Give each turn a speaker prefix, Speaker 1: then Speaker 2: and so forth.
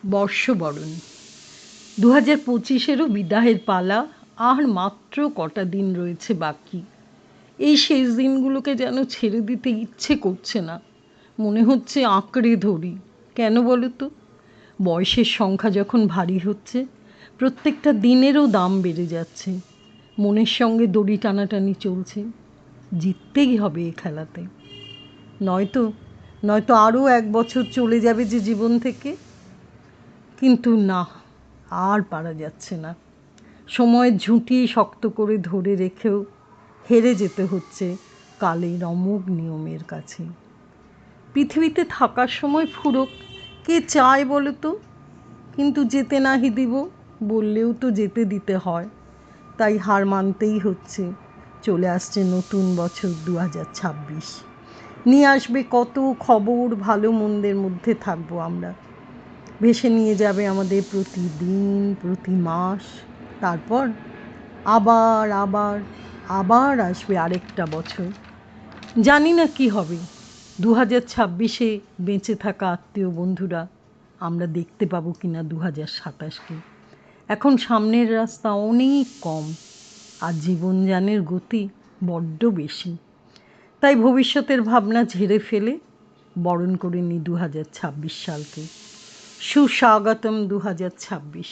Speaker 1: বর্ষবরণ 2025-এরও বিদায়ের পালা। আর মাত্র কটা দিন রয়েছে বাকি। এই শেষ দিনগুলোকে যেন ছেড়ে দিতে ইচ্ছে করছে না, মনে হচ্ছে আঁকড়ে ধরি। কেন বলো তো? বয়সের সংখ্যা যখন ভারী হচ্ছে, প্রত্যেকটা দিনেরও দাম বেড়ে যাচ্ছে। মনের সঙ্গে দড়ি টানাটানি চলছে, জিততেই হবে এ খেলাতে, নয়তো নয়তো আরও 1 বছর চলে যাবে যে জীবন থেকে। কিন্তু না, আর পারা যাচ্ছে না। সময়ের ঝুঁটি শক্ত করে ধরে রেখেও হেরে যেতে হচ্ছে কালের অমোঘ নিয়মের কাছে। পৃথিবীতে থাকার সময় ফুরোক, কে চায় বলো তো? কিন্তু যেতে নাহি দিব বললেও তো যেতে দিতে হয়। তাই হার মানতেই হচ্ছে। চলে আসছে নতুন বছর 2026, নিয়ে আসবে কত খবর। ভালো মন্দের মধ্যে থাকবো আমরা, ভেসে নিয়ে যাবে আমাদের প্রতিদিন, প্রতি মাস। তারপর আবার আবার আবার আসবে আরেকটা বছর। জানি না কি হবে 2026-এ। বেঁচে থাকা আত্মীয় বন্ধুরা আমরা দেখতে পাবো কিনা 2027-কে। এখন সামনের রাস্তা অনেক কম, আর জীবনযানের গতি বড্ড বেশি। তাই ভবিষ্যতের ভাবনা ঝেড়ে ফেলে বরণ করে নিই 2026 সালকে। সুস্বাগতম 2026।